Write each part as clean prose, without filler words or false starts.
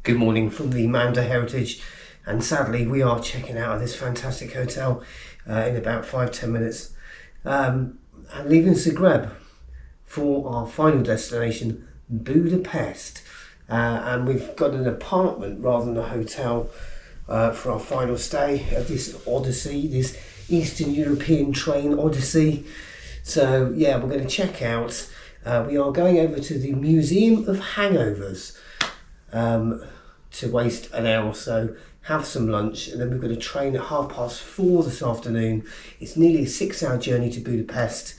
Good morning from the Manda Heritage, and sadly we are checking out of this fantastic hotel in about 5-10 minutes and leaving Zagreb for our final destination, Budapest, and we've got an apartment rather than a hotel for our final stay of this odyssey, this Eastern European train odyssey. So yeah, we're going to check out, we are going over to the Museum of Hangovers to waste an hour or so, have some lunch, and then we've got a train at 4:30 this afternoon. It's nearly a 6-hour journey to Budapest.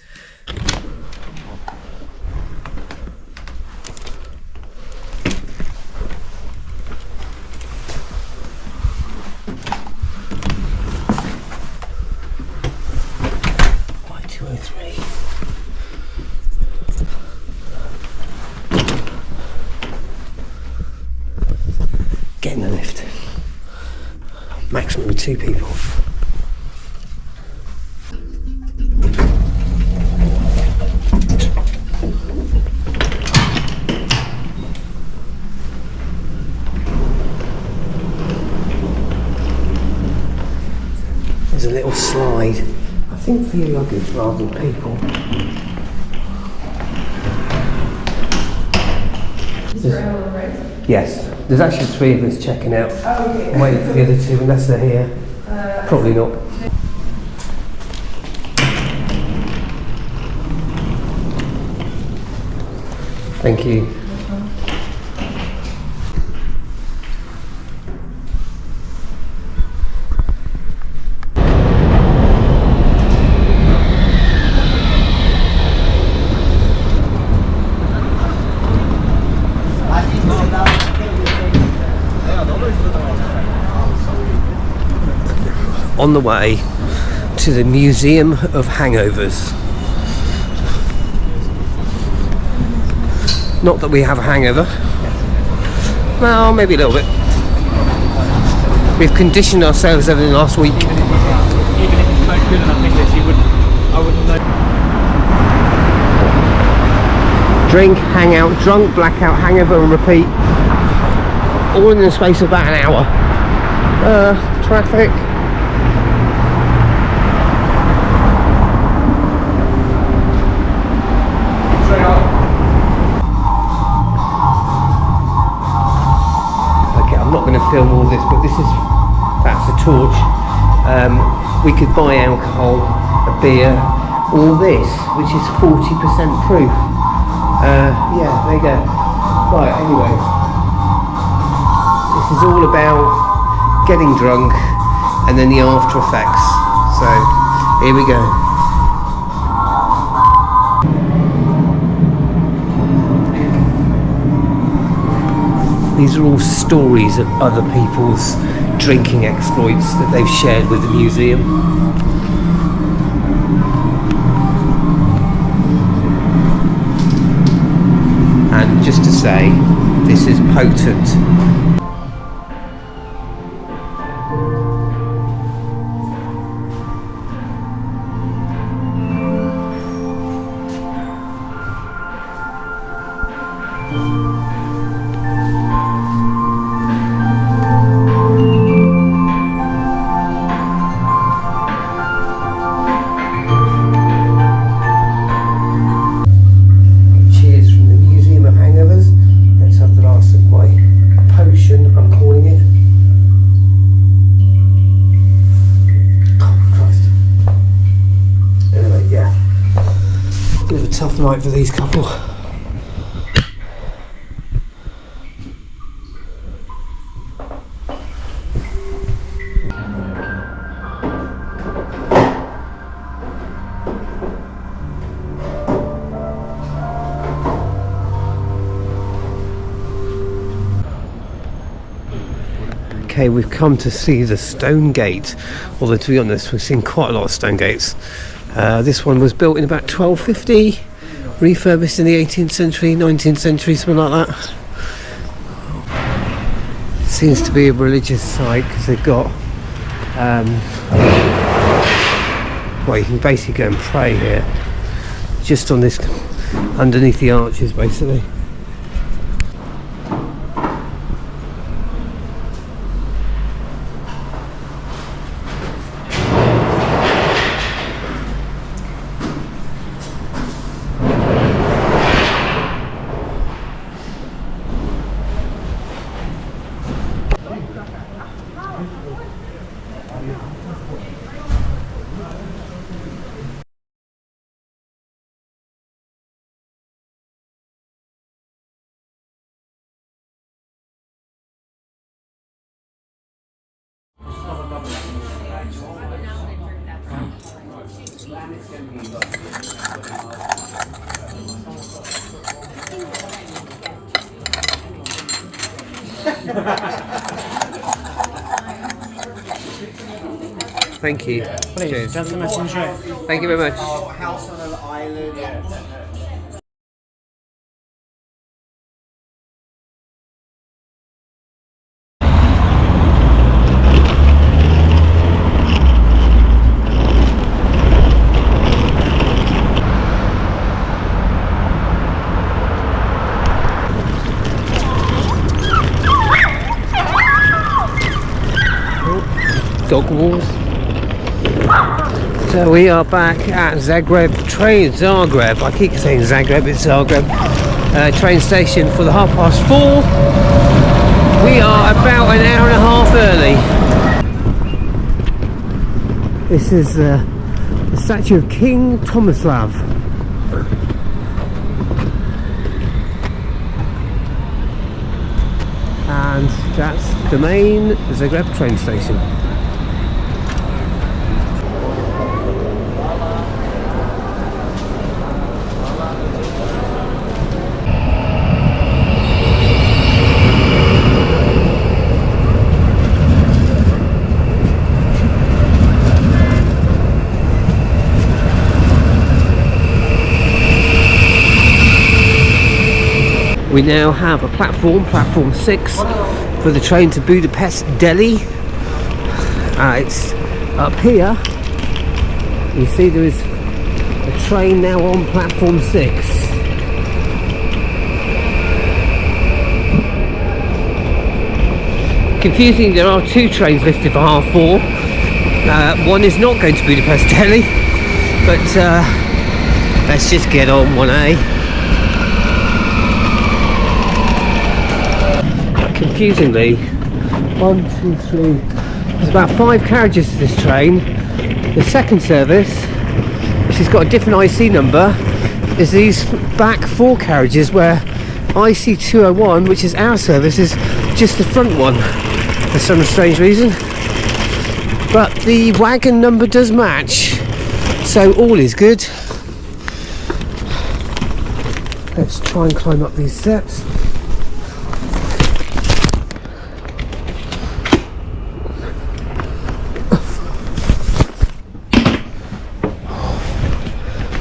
Get in the lift. Maximum of 2 people. There's a little slide, I think, for your luggage rather than people. Is there anyone right? Yes. There's actually 3 of us checking out. Oh, okay. I'm waiting for the other 2 unless they're here. Probably not. Thank you. On the way to the Museum of Hangovers. Not that we have a hangover. Well, maybe a little bit. We've conditioned ourselves over the last week. Even if you smoke good enough English, I wouldn't know. Drink, hang out, drunk, blackout, hangover and repeat. All in the space of about an hour. Traffic. I'm not going to film all this, but that's a torch. We could buy alcohol, a beer, or this, which is 40% proof. Yeah, there you go. Right, anyway, this is all about getting drunk and then the after effects. So, here we go. These are all stories of other people's drinking exploits that they've shared with the museum. And just to say, this is potent. Tough night for these couple. Okay, we've come to see the Stone Gate, although to be honest we've seen quite a lot of stone gates. This one was built in about 1250, refurbished in the 18th century, 19th century, something like that. Seems to be a religious site because they've got well, you can basically go and pray here just on this, underneath the arches basically. Thank you. Please, Cheers. gentlemen, enjoy. Thank you very much. House on an island. Dog walls. So we are back at Zagreb Zagreb. I keep saying Zagreb, it's Zagreb. Train station for the 4:30. We are about an hour and a half early. This is the statue of King Tomislav. And that's the main Zagreb train station. We now have a platform 6, for the train to Budapest, Delhi. It's up here. You see there is a train now on platform 6. Confusing, there are 2 trains listed for 4:30. One is not going to Budapest, Delhi, but let's just get on 1A. Confusingly, 1, 2, 3, there's about 5 carriages to this train. The second service, which has got a different IC number, is these back 4 carriages, where IC 201, which is our service, is just the front one for some strange reason. But the wagon number does match, so all is good. Let's try and climb up these steps.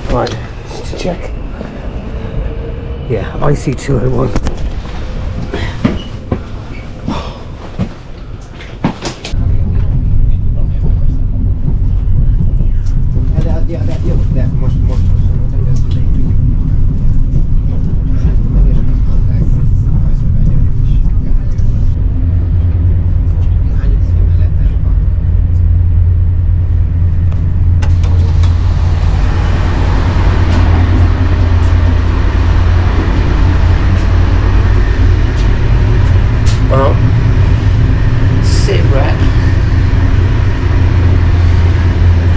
Right, just to check. Yeah, IC 201.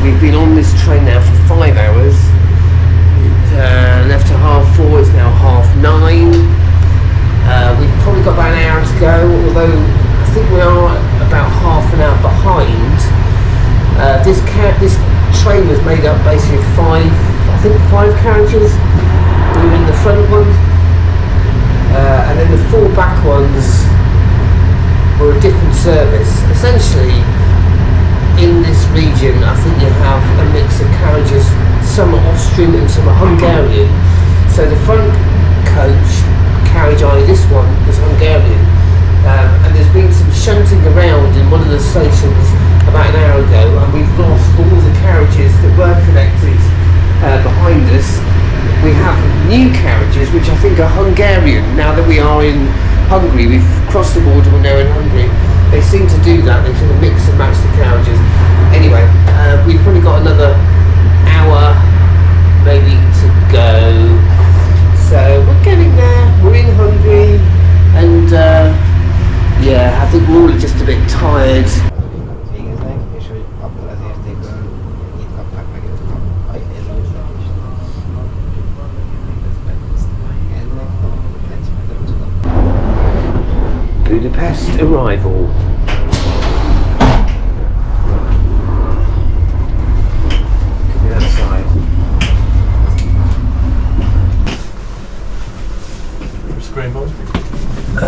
We've been on this train now for 5 hours. Left at 4:30, it's now 9:30. We've probably got about an hour to go, although I think we are about half an hour behind. This train was made up basically of 5 carriages. We were in the front one, and then the 4 back ones were a different service. Essentially, in this region, I think you have a mix of carriages. Some are Austrian and some are Hungarian. So the front coach carriage, this one, was Hungarian. And there's been some shunting around in one of the stations about an hour ago, and we've lost all the carriages that were connected behind us. We have new carriages which I think are Hungarian. Now that we are in Hungary, we've crossed the border, we're now in Hungary. They seem to do that, they sort of mix and match the carriages. Anyway, we've probably got another hour maybe to go. So we're getting there, we're in Hungary, and yeah, I think we're all just a bit tired. Budapest arrival.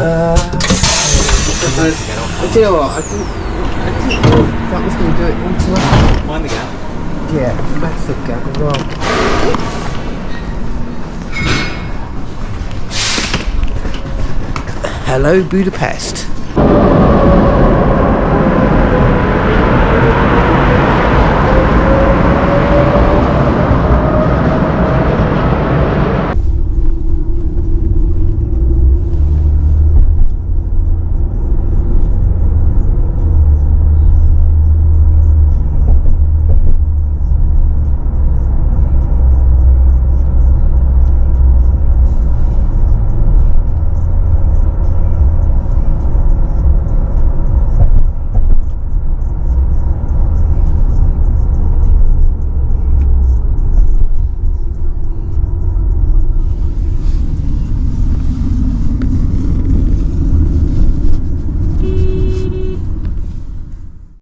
Do you know what? I didn't know that was going to do it automatically. Mind the gap. Yeah, massive gap as well. Hello, Budapest.